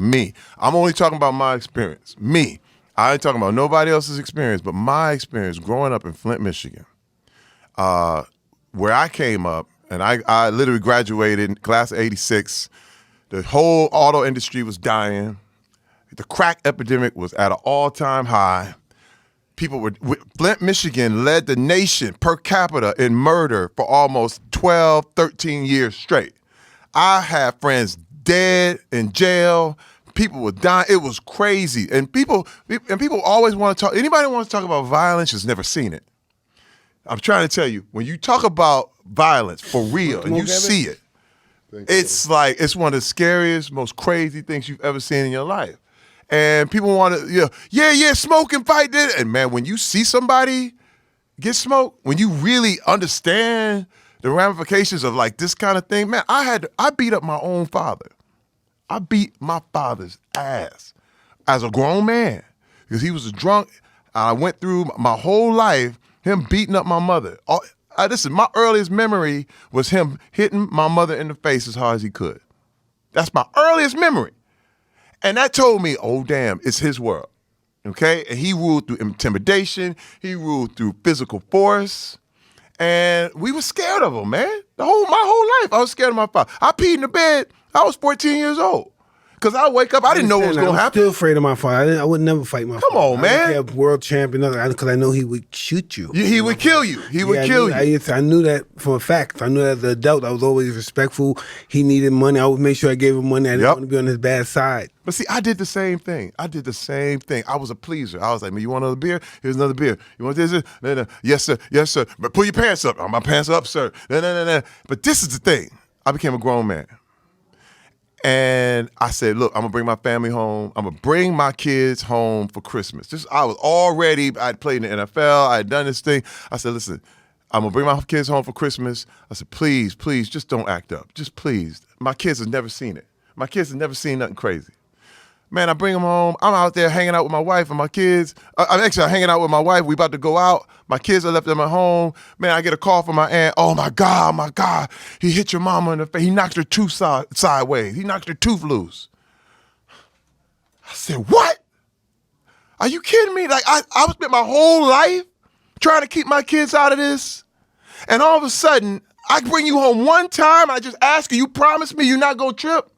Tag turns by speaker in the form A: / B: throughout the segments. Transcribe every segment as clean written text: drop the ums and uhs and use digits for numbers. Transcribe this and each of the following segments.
A: Me. I'm only talking about my experience. Me. I ain't talking about nobody else's experience, but my experience growing up in Flint, Michigan, where I came up, and I literally graduated in class of 86. The whole auto industry was dying. The crack epidemic was at an all-time high. Flint, Michigan led the nation per capita in murder for almost 12, 13 years straight. I had friends dead in jail. People were dying. It was crazy. And people always want to talk. Anybody wants to talk about violence has never seen it. I'm trying to tell you, when you talk about violence for real and you see it, it's like it's one of the scariest, most crazy things you've ever seen in your life. And people want to, smoke and fight. And man, when you see somebody get smoked, when you really understand the ramifications of like this kind of thing, man, I beat up my own father. I beat my father's ass as a grown man because he was a drunk. I went through my whole life him beating up my mother. Listen, my earliest memory was him hitting my mother in the face as hard as he could. That's my earliest memory. And that told me, oh, damn, it's his world, okay? And he ruled through intimidation. He ruled through physical force. And we were scared of him, man. My whole life, I was scared of my father. I peed in the bed. I was 14 years old. Because I wake up, I didn't know what was going to happen.
B: I'm still afraid of my father. I would never fight my father.
A: Come on, man.
B: I would be a world champion because I know he would shoot you.
A: He would kill you. He would kill you.
B: I knew that for a fact. I knew that as an adult, I was always respectful. He needed money. I would make sure I gave him money. I didn't want to be on his bad side.
A: But see, I did the same thing. I was a pleaser. I was like, man, you want another beer? Here's another beer. You want this? No. Yes, sir. Yes, sir. But pull your pants up. My pants up, sir. No. But this is the thing. I became a grown man. And I said, look, I'm going to bring my family home. I'm going to bring my kids home for Christmas. I'd played in the NFL. I had done this thing. I said, listen, I'm going to bring my kids home for Christmas. I said, please, just don't act up. Just please. My kids have never seen it. My kids have never seen nothing crazy. Man, I bring them home. I'm out there hanging out with my wife and my kids. I'm hanging out with my wife. We about to go out. My kids are left at my home. Man, I get a call from my aunt. Oh, my God. He hit your mama in the face. He knocked her tooth sideways. He knocked her tooth loose. I said, what? Are you kidding me? Like, I spent my whole life trying to keep my kids out of this. And all of a sudden, I bring you home one time. I just ask you promise me you're not going to trip?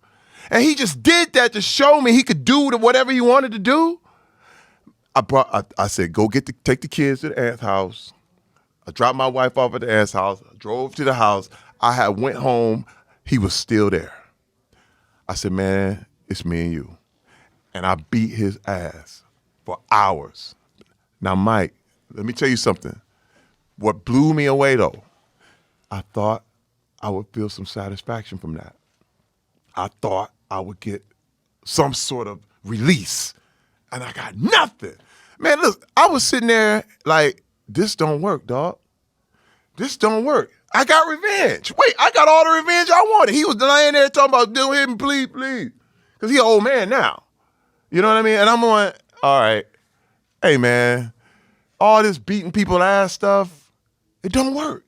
A: And he just did that to show me he could do whatever he wanted to do. I said, take the kids to the aunt's house. I dropped my wife off at the aunt's house. I drove to the house. I went home. He was still there. I said, man, it's me and you. And I beat his ass for hours. Now, Mike, let me tell you something. What blew me away, though, I thought I would feel some satisfaction from that. I thought I would get some sort of release, and I got nothing. Man, look, I was sitting there like, this don't work, dog. This don't work. I got revenge. Wait, I got all the revenge I wanted. He was laying there talking about, do him, please. Because he an old man now. You know what I mean? And I'm going, all right, hey, man, all this beating people ass stuff, it don't work.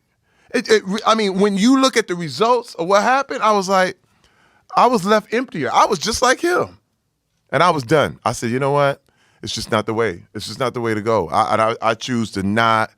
A: I mean, when you look at the results of what happened, I was like, I was left emptier. I was just like him. And I was done. I said, you know what? It's just not the way. It's just not the way to go. I choose to not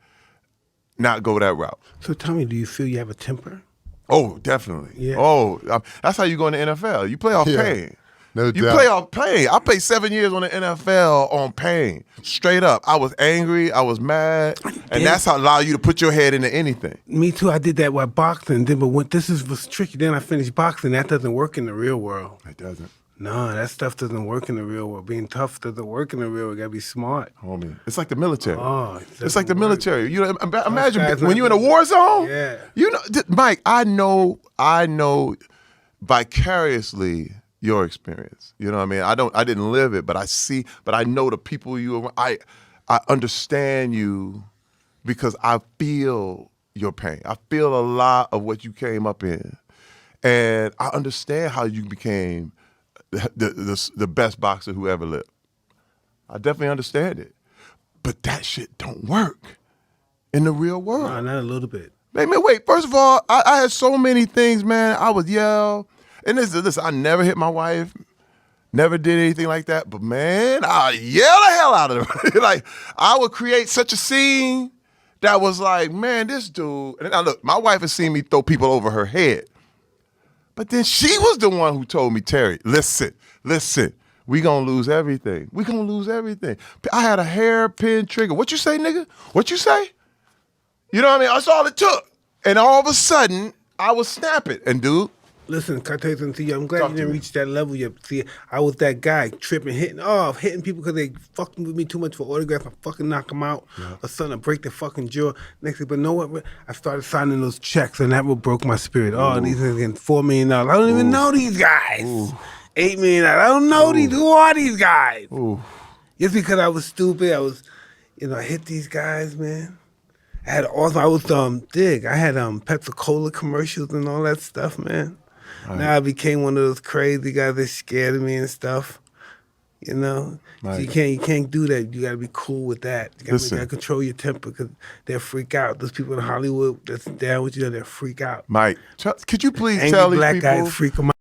A: go that route.
B: So tell me, do you feel you have a temper?
A: Oh, definitely.
B: Yeah.
A: Oh, that's how you go in the NFL. You play off pain.
C: No doubt.
A: You play off pain. I played 7 years on the NFL on pain. Straight up. I was angry. I was mad. And that's how allow you to put your head into anything.
B: Me too. I did that with boxing. But was tricky. Then I finished boxing. That doesn't work in the real world.
A: It doesn't.
B: No, that stuff doesn't work in the real world. Being tough doesn't work in the real world. You gotta be smart.
A: Homie, it's like the military.
B: Oh,
A: it's like the military. You know, imagine when you're in a war zone.
B: Yeah.
A: You know, Mike, I know vicariously your experience. You know what I mean? I didn't live it, but I know the people I understand you because I feel your pain. I feel a lot of what you came up in. And I understand how you became the best boxer who ever lived. I definitely understand it. But that shit don't work in the real world.
B: No, not a little bit.
A: Man, wait, first of all, I had so many things, man. I would yell. And listen, I never hit my wife, never did anything like that. But man, I yell the hell out of her. Like, I would create such a scene that was like, man, this dude. And now look, my wife has seen me throw people over her head. But then she was the one who told me, Terry, listen, we gonna lose everything. We gonna lose everything. I had a hairpin trigger. What you say, nigga? What you say? You know what I mean? That's all it took. And all of a sudden, I was snapping. And dude,
B: listen, can I tell you something to you? I'm glad
A: Talk
B: you
A: to
B: didn't
A: me.
B: reach that level yet. See, I was that guy tripping, hitting people because they fucking with me too much for autographs. I fucking knock them out or something, I break their fucking jaw. Next thing, but know what? I started signing those checks, and that what broke my spirit. Oh, these niggas getting $4 million. I don't even know these guys. $8 million. I don't know these. Who are these guys? Just because I was stupid, I hit these guys, man. I was Dig. I had Pepsi-Cola commercials and all that stuff, man. Right. Now I became one of those crazy guys that scared of me and stuff. You know, right. So you can't do that. You gotta be cool with that. You gotta control your temper because they'll freak out. Those people in Hollywood that's down with you, they'll freak out.
A: Mike, could you please
B: Angry
A: tell these
B: black
A: people?
B: guys freak them out.